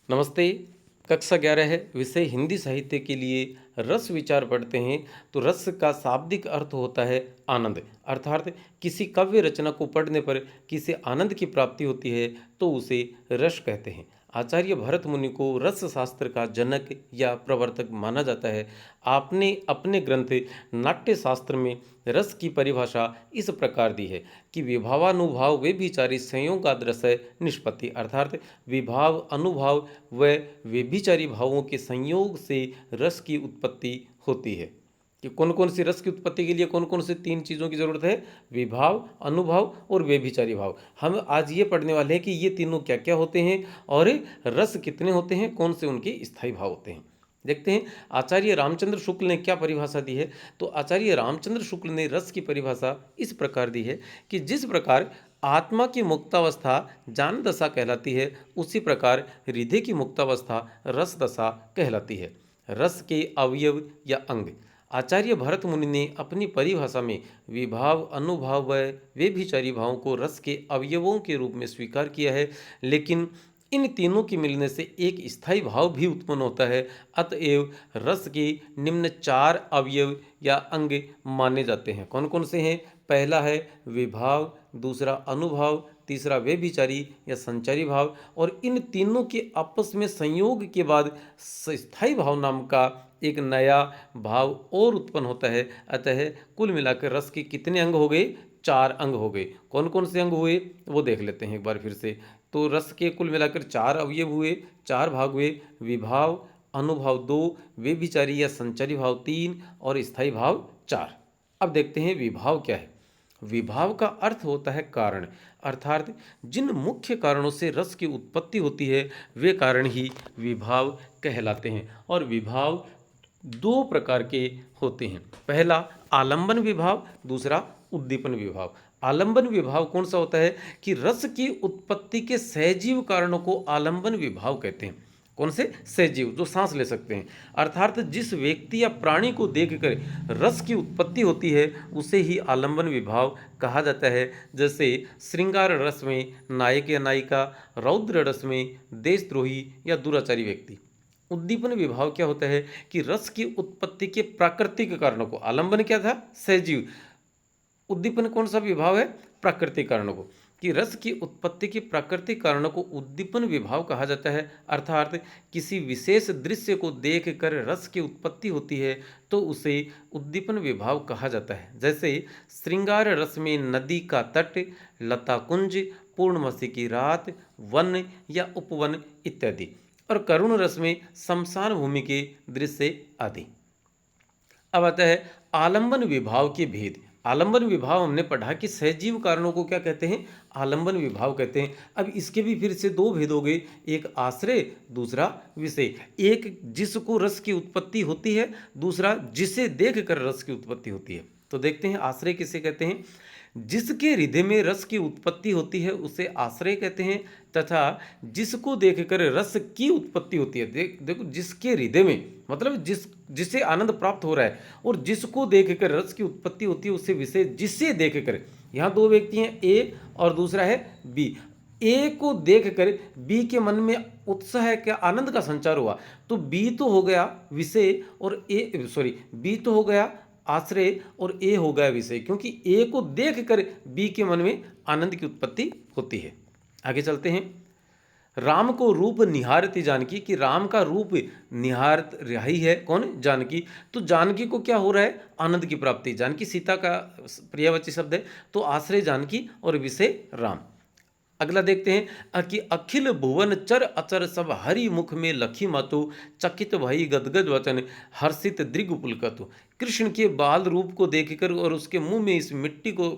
नमस्ते। कक्षा 11 है, विषय हिंदी साहित्य के लिए रस विचार पढ़ते हैं। तो रस का शाब्दिक अर्थ होता है आनंद, अर्थात किसी काव्य रचना को पढ़ने पर किसी आनंद की प्राप्ति होती है तो उसे रस कहते हैं। आचार्य भरत मुनि को रस शास्त्र का जनक या प्रवर्तक माना जाता है। आपने अपने ग्रंथ नाट्य शास्त्र में रस की परिभाषा इस प्रकार दी है कि विभावानुभाव व्यभिचारी संयोगाद्रसय निष्पत्ति, अर्थात विभाव अनुभाव व व्यभिचारी भावों के संयोग से रस की उत्पत्ति होती है। कि कौन कौन सी रस की उत्पत्ति के लिए कौन कौन सी तीन चीज़ों की जरूरत है? विभाव, अनुभाव और व्यभिचारी भाव। हम आज ये पढ़ने वाले हैं कि ये तीनों क्या क्या होते हैं और रस कितने होते हैं, कौन से उनके स्थायी भाव होते हैं। देखते हैं आचार्य रामचंद्र शुक्ल ने क्या परिभाषा दी है। तो आचार्य रामचंद्र शुक्ल ने रस की परिभाषा इस प्रकार दी है कि जिस प्रकार आत्मा की मुक्तावस्था ज्ञान दशा कहलाती है, उसी प्रकार हृदय की मुक्तावस्था रस दशा कहलाती है। रस के अवयव या अंग आचार्य भरत मुनि ने अपनी परिभाषा में विभाव, अनुभाव व व्यभिचारी भावों को रस के अवयवों के रूप में स्वीकार किया है, लेकिन इन तीनों के मिलने से एक स्थायी भाव भी उत्पन्न होता है। अतएव रस के निम्न चार अवयव या अंग माने जाते हैं। कौन कौन से हैं? पहला है विभाव, दूसरा अनुभाव, तीसरा व्यभिचारी या संचारी भाव, और इन तीनों के आपस में संयोग के बाद स्थायी भाव नाम का एक नया भाव और उत्पन्न होता है। अतः कुल मिलाकर रस के कितने अंग हो गए? चार अंग हो गए। कौन कौन से अंग हुए वो देख लेते हैं एक बार फिर से। तो रस के कुल मिलाकर चार अवयव हुए, चार भाग हुए। विभाव, अनुभाव 2, व्यभिचारी या संचारी भाव 3 और स्थायी भाव 4। अब देखते हैं विभाव क्या है। विभाव का अर्थ होता है कारण, अर्थात जिन मुख्य कारणों से रस की उत्पत्ति होती है वे कारण ही विभाव कहलाते हैं। और विभाव दो प्रकार के होते हैं। पहला आलंबन विभाव, दूसरा उद्दीपन विभाव। आलंबन विभाव कौन सा होता है कि रस की उत्पत्ति के सहजीव कारणों को आलंबन विभाव कहते हैं। कौन से? सहजीव, जो सांस ले सकते हैं, अर्थात जिस व्यक्ति या प्राणी को देखकर रस की उत्पत्ति होती है उसे ही आलंबन विभाव कहा जाता है। जैसे श्रृंगार रस में नायक या नायिका, रौद्र रस में देशद्रोही या दुराचारी व्यक्ति। उद्दीपन विभाव क्या होता है कि रस की उत्पत्ति के प्राकृतिक कारणों को, आलंबन क्या था? सहजीव। उद्दीपन कौन सा विभाव है? प्राकृतिक कारणों को। कि रस की उत्पत्ति के प्राकृतिक कारणों को उद्दीपन विभाव कहा जाता है, अर्थात किसी विशेष दृश्य को देखकर रस की उत्पत्ति होती है तो उसे उद्दीपन विभाव कहा जाता है। जैसे श्रृंगार रस में नदी का तट, लता कुंज, पूर्णमासी की रात, वन या उपवन इत्यादि। और करुण रस में शमशान भूमि के दृश्य आदि। अब आता है आलंबन विभाव के भेद। आलंबन विभाव हमने पढ़ा कि सहजीव कारणों को क्या कहते हैं? आलंबन विभाव कहते हैं। अब इसके भी फिर से दो भेद हो गए, एक आश्रय, दूसरा विषय। एक जिसको रस की उत्पत्ति होती है, दूसरा जिसे देख कर रस की उत्पत्ति होती है। तो देखते हैं आश्रय किसे कहते हैं। जिसके हृदय में रस की उत्पत्ति होती है उसे आश्रय कहते हैं, तथा जिसको देखकर रस की उत्पत्ति होती है, देखो जिसके हृदय में मतलब जिसे आनंद प्राप्त हो रहा है, और जिसको देखकर रस की उत्पत्ति होती है उसे विषय। जिसे देखकर, यहाँ दो व्यक्ति हैं, ए और दूसरा है बी। ए को देखकर बी के मन में उत्साह क्या, आनंद का संचार हुआ, तो बी तो हो गया विषय और बी तो हो गया आश्रय और ए हो गया विषय, क्योंकि ए को देखकर बी के मन में आनंद की उत्पत्ति होती है। आगे चलते हैं। राम को रूप निहारती जानकी, कि राम का रूप निहार रही है कौन? जानकी। तो जानकी को क्या हो रहा है? आनंद की प्राप्ति। जानकी सीता का पर्यायवाची शब्द है, तो आश्रय जानकी और विषय राम। अगला देखते हैं कि अखिल भुवन चर अचर सब हरि मुख में लखी मातु, चकित भई गदगद वचन हर्षित दृग पुलकतु। कृष्ण के बाल रूप को देखकर और उसके मुंह में इस मिट्टी को,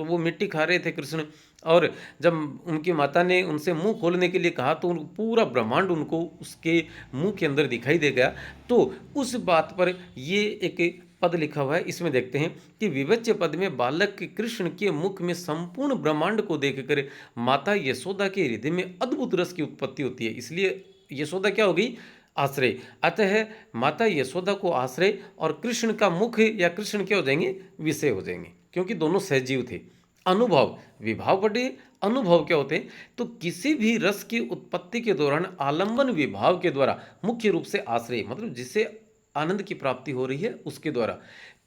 वो मिट्टी खा रहे थे कृष्ण, और जब उनकी माता ने उनसे मुंह खोलने के लिए कहा तो पूरा ब्रह्मांड उनको उसके मुंह के अंदर दिखाई दे गया। तो उस बात पर ये एक पद लिखा हुआ है, इसमें देखते हैं कि विवच्य पद में बालक के कृष्ण के मुख में संपूर्ण ब्रह्मांड को देखकर माता यशोदा के हृदय में अद्भुत रस की उत्पत्ति होती है, इसलिए यशोदा क्या हो गई? आश्रय। अतः माता यशोदा को आश्रय और कृष्ण का मुख या कृष्ण क्या हो जाएंगे? विषय हो जाएंगे, क्योंकि दोनों सहजीव थे। अनुभव विभाव पढ़िए, अनुभव क्या होते हैं? तो किसी भी रस की उत्पत्ति के दौरान आलंबन विभाव के द्वारा, मुख्य रूप से आश्रय मतलब जिससे आनंद की प्राप्ति हो रही है उसके द्वारा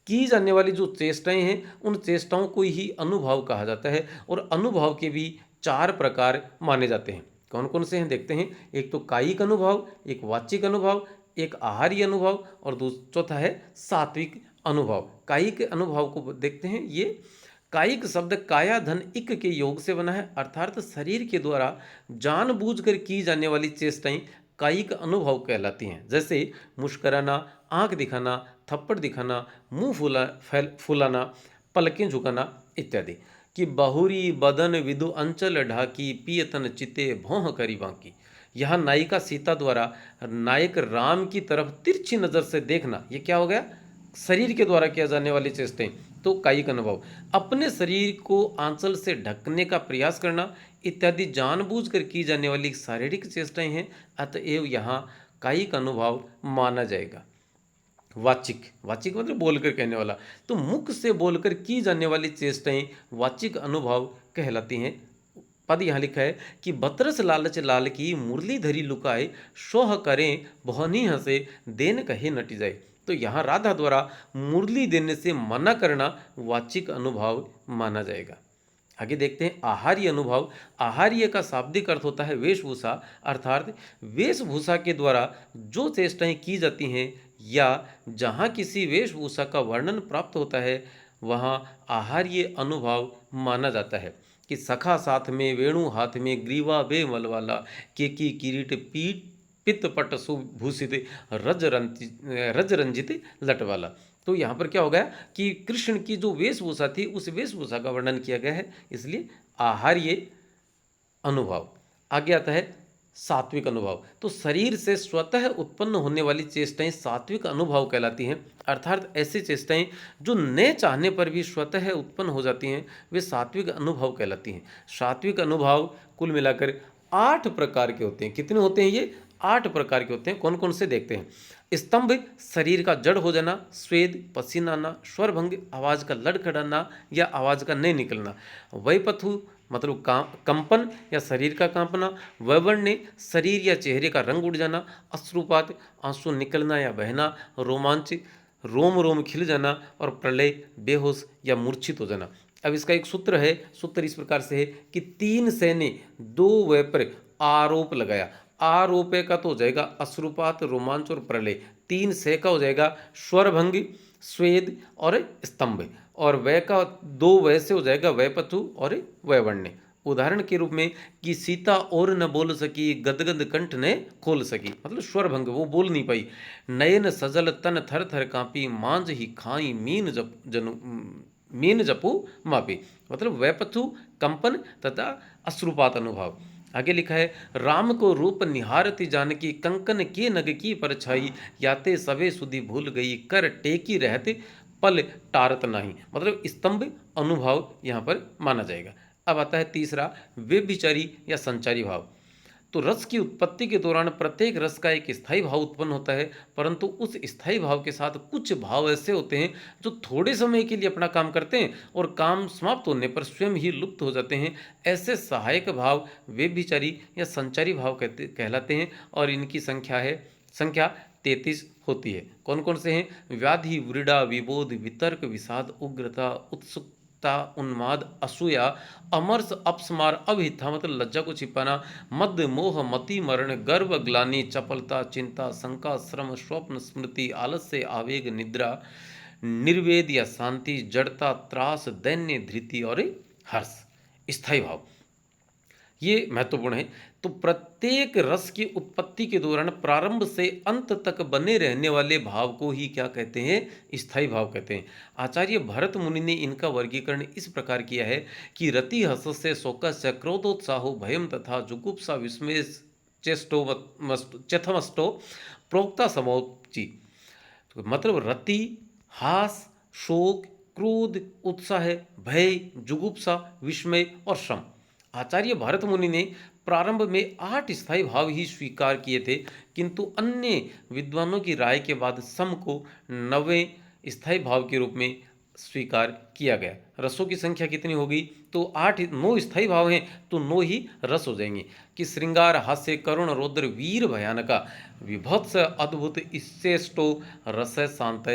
की जाने वाली जो चेष्टाएं हैं, उन चेष्टाओं को ही अनुभव कहा जाता है। और अनुभव के भी चार प्रकार माने जाते हैं। कौन कौन से हैं देखते हैं। एक तो कायिक अनुभव, एक वाचिक अनुभव, एक आहार्य अनुभव और चौथा है सात्विक अनुभव। कायिक अनुभव को देखते हैं। ये कायिक शब्द काया धन इक के योग से बना है, अर्थात शरीर के द्वारा जानबूझकर की जाने वाली चेष्टाएं कायिक अनुभव कहलाती हैं। जैसे मुस्कराना, आंख दिखाना, थप्पड़ दिखाना, मुंह फुलाना, पलकें झुकाना इत्यादि। कि बहुरी बदन विदु अंचल ढाकी, पियतन चिते भौह करी बांकी। यहाँ नायिका सीता द्वारा नायक राम की तरफ तिरछी नजर से देखना, ये क्या हो गया? शरीर के द्वारा किया जाने वाली चेष्टाएं। तो कायिक अनुभव, अपने शरीर को आंचल से ढकने का प्रयास करना इत्यादि जानबूझकर की जाने वाली शारीरिक चेष्टाएं हैं, अतएव यहाँ कायिक अनुभव माना जाएगा। वाचिक, वाचिक मतलब बोलकर कहने वाला। तो मुख से बोलकर की जाने वाली चेष्टाएं वाचिक अनुभव कहलाती हैं। पद यहाँ लिखा है कि बतरस लालच लाल की मुरलीधरी लुकाए, सोह करें बहुनी हंसे देन कहे नट जाए। तो यहाँ राधा द्वारा मुरली देने से मना करना वाचिक अनुभव माना जाएगा। आगे देखते हैं आहार्य अनुभव। आहार्य का शाब्दिक अर्थ होता है वेशभूषा, अर्थात वेशभूषा के द्वारा जो चेष्टाएं की जाती हैं या जहाँ किसी वेशभूषा का वर्णन प्राप्त होता है वहाँ आहार्य अनुभव माना जाता है। कि सखा साथ में, वेणु हाथ में, ग्रीवा बेमल वाला, केकी किरीट पीठ पित्तपट सुभूषित, रज रंजित लट वाला। तो यहाँ पर क्या हो गया कि कृष्ण की जो वेशभूषा थी उस वेशभूषा का वर्णन किया गया है, इसलिए आहार्य अनुभव। आगे आता है सात्विक अनुभव। तो शरीर से स्वतः उत्पन्न होने वाली चेष्टाएं सात्विक अनुभव कहलाती हैं, अर्थात ऐसी चेष्टाएं जो न चाहने पर भी स्वतः उत्पन्न हो जाती हैं वे सात्विक अनुभव कहलाती हैं। सात्विक अनुभव कुल मिलाकर 8 प्रकार के होते हैं। कितने होते हैं ये? 8 प्रकार के होते हैं। कौन कौन से देखते हैं। स्तंभ, शरीर का जड़ हो जाना, स्वेद, पसीना आना, स्वरभंग, आवाज का लड़खड़ाना या आवाज का नहीं निकलना, वैपथु मतलब कंपन या शरीर का कांपना, वैवर्ण्य, शरीर या चेहरे का रंग उड़ जाना, अश्रुपात, आंसू निकलना या बहना, रोमांच, रोम रोम खिल जाना और प्रलय, बेहोश या मूर्छित हो जाना। अब इसका एक सूत्र है। सूत्र इस प्रकार से है कि 3 सै ने 2 वै पर आरोप लगाया। आरोपे का तो हो जाएगा अश्रुपात, रोमांच और प्रलय। 3 सै का हो जाएगा स्वरभंग, स्वेद और स्तंभ। और वै का 2 वै से हो जाएगा वैपथु और वैवर्ण्य। उदाहरण के रूप में कि सीता और न बोल सकी, गदगद कंठ ने खोल सकी, मतलब स्वरभंग, वो बोल नहीं पाई। नयन सजल तन थर थर कांपी, मांझ ही खाई मीन जपू मापी, मतलब वैपथु कंपन तथा अश्रुपात अनुभव। आगे लिखा है राम को रूप निहारती जानकी, कंकन के नग की परछाई, याते सवे सुधि भूल गई, कर टेकी रहते पल टारत नहीं, मतलब स्तंभ अनुभव यहाँ पर माना जाएगा। अब आता है तीसरा व्यभिचारी या संचारी भाव। तो रस की उत्पत्ति के दौरान प्रत्येक रस का एक स्थायी भाव उत्पन्न होता है, परंतु उस स्थायी भाव के साथ कुछ भाव ऐसे होते हैं जो थोड़े समय के लिए अपना काम करते हैं और काम समाप्त होने पर स्वयं ही लुप्त हो जाते हैं। ऐसे सहायक भाव व्यभिचारी या संचारी भाव कहलाते हैं और इनकी संख्या 33 होती है। कौन कौन से हैं? व्याधि, व्रीड़ा, विबोध, वितर्क, विषाद, उग्रता, उत्सुकता, उन्माद, असूया, अमर्ष, अपस्मार, अभिथा मतलब लज्जा को छिपाना, मद, मोह, मति, मरण, गर्व, ग्लानि, चपलता, चिंता, शंका, श्रम, स्वप्न, स्मृति, आलस्य, आवेग, निद्रा, निर्वेद या शांति, जड़ता, त्रास, दैन्य, धृति और हर्ष। स्थायी भाव ये महत्वपूर्ण है। तो प्रत्येक रस की उत्पत्ति के दौरान प्रारंभ से अंत तक बने रहने वाले भाव को ही क्या कहते हैं? स्थायी भाव कहते हैं। आचार्य भरत मुनि ने इनका वर्गीकरण इस प्रकार किया है कि रति हसस्य शोकस्य क्रोधोत्साहो भयम तथा जुगुप्सा विस्मय चेथमस्टो प्रोक्ता समोची। तो मतलब रति, हास, शोक, क्रोध, उत्साह, भय, जुगुप्सा, विस्मय और श्रम। आचार्य भरत मुनि ने प्रारंभ में 8 स्थायी भाव ही स्वीकार किए थे, किंतु अन्य विद्वानों की राय के बाद सम को 9वें स्थायी भाव के रूप में स्वीकार किया गया। रसों की संख्या कितनी होगी? तो 8 9 स्थायी भाव हैं तो 9 ही रस हो जाएंगे कि श्रृंगार, हास्य, करुण, रौद्र, वीर, भयानका, विभत्स, अद्भुत, श्रेष्ठो, रस, शांत,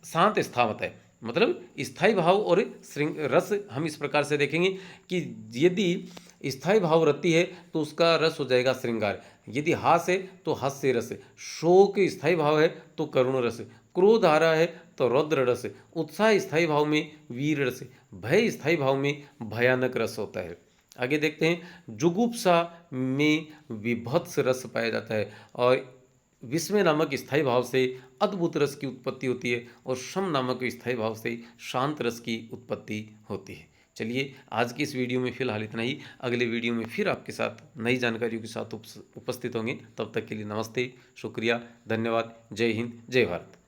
शांत, स्थावत है। मतलब स्थायी भाव और रस हम इस प्रकार से देखेंगे कि यदि स्थायी भाव रति है तो उसका रस हो जाएगा श्रृंगार, यदि हास है तो हास्य रस, शोक स्थायी भाव है तो करुण रस, क्रोध आ रहा है तो रौद्र रस, उत्साह स्थायी भाव में वीर रस, भय स्थायी भाव में भयानक रस होता है। आगे देखते हैं, जुगुप्सा में विभत्स रस पाया जाता है और विस्मय नामक स्थायी भाव से अद्भुत रस की उत्पत्ति होती है और शम नामक स्थायी भाव से शांत रस की उत्पत्ति होती है। चलिए आज की इस वीडियो में फिलहाल इतना ही। अगले वीडियो में फिर आपके साथ नई जानकारियों के साथ उपस्थित होंगे। तब तक के लिए नमस्ते, शुक्रिया, धन्यवाद। जय हिंद, जय भारत।